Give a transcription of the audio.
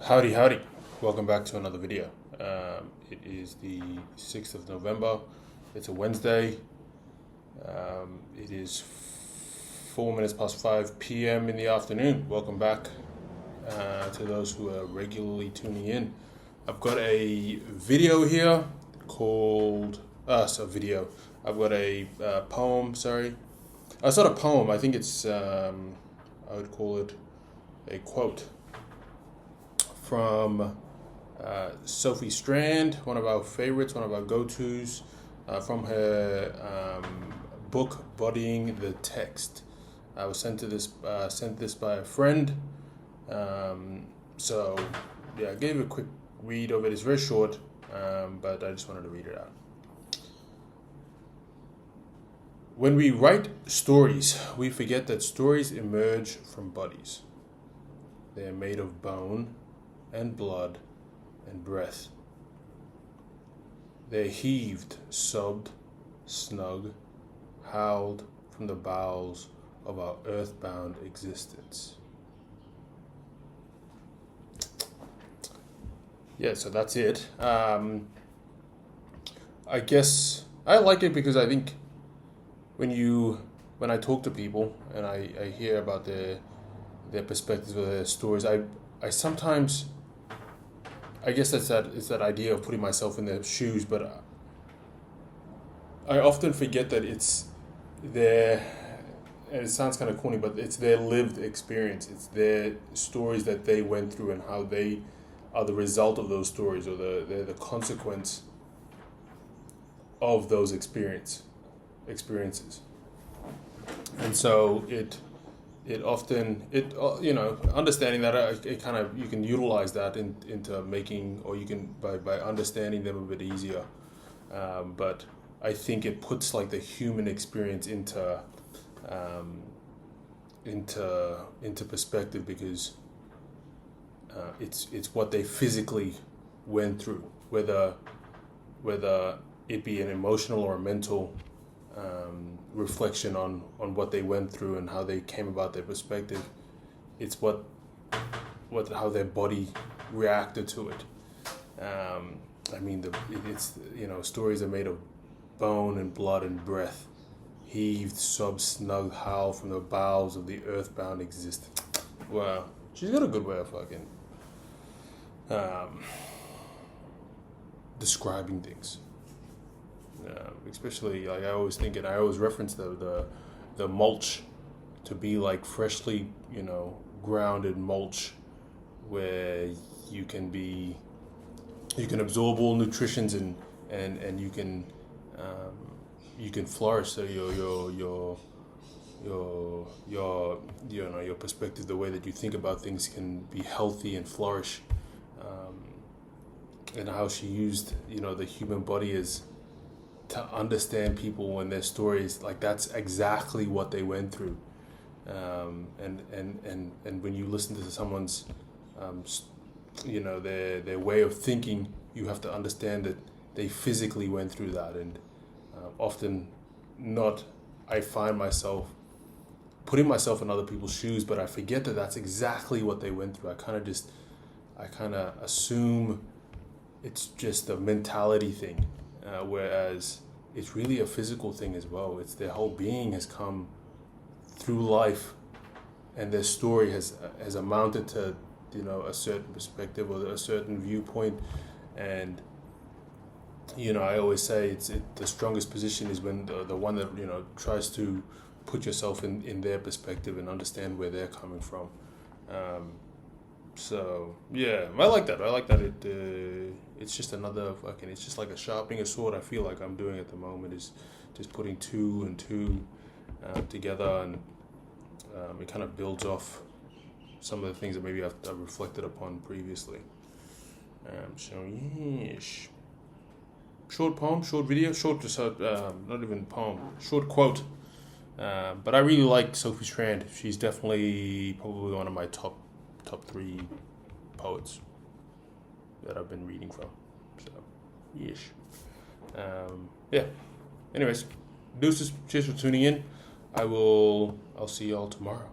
Howdy, howdy. Welcome back to another video. It is the 6th of November. It's a Wednesday. It is 4 minutes past 5 p.m. in the afternoon. Welcome back to those who are regularly tuning in. I've got a video here called... I've got a poem, sorry. It's not a poem. I think it's... I would call it a quote from Sophie Strand, one of our favorites, one of our go-tos, from her book Bodying the Text. I was sent this by a friend. So yeah, I gave a quick read of it. It's very short, but I just wanted to read it out. When we write stories, we forget that stories emerge from bodies. They are made of bone and blood and breath. They heaved, sobbed, snug, howled from the bowels of our earthbound existence. Yeah, so that's it. I guess I like it because I think when I talk to people and I hear about their perspectives or their stories, I sometimes, I guess it's that idea of putting myself in their shoes, but I often forget that it's their, and it sounds kind of corny, but it's their lived experience. It's their stories that they went through and how they are the result of those stories, or they're the consequence of those experiences. And so it often, understanding that, it kind of, you can utilize that into making, or you can by understanding them a bit easier. But I think it puts like the human experience into perspective, because it's what they physically went through, whether it be an emotional or a mental reflection on what they went through and how they came about their perspective. It's how their body reacted to it. Stories are made of bone and blood and breath, heaved, sobbed, snug, howl from the bowels of the earthbound existence. Wow, she's got a good way of fucking describing things. Especially, like, I always reference the mulch to be like freshly, grounded mulch, where you can absorb all nutritions and you can flourish. So your perspective, the way that you think about things, can be healthy and flourish. And how she used, the human body as to understand people and their stories, like that's exactly what they went through. And when you listen to someone's, their way of thinking, you have to understand that they physically went through that. And often not, I find myself putting myself in other people's shoes, but I forget that that's exactly what they went through. I kind of assume it's just a mentality thing. Whereas it's really a physical thing as well. It's their whole being has come through life, and their story has amounted to, a certain perspective or a certain viewpoint. And I always say the strongest position is when the one that tries to put yourself in their perspective and understand where they're coming from. So yeah, I like that. It's just another it's just like a sharpening a sword. I feel like I'm doing at the moment, is just putting two and two together, and it kind of builds off some of the things that maybe I've reflected upon previously. So yes, short poem, short video, not even poem, short quote. But I really like Sophie Strand. She's definitely probably one of my top 3 poets that I've been reading from. So, yes. Yeah. Anyways, deuces. Cheers for tuning in. I'll see y'all tomorrow.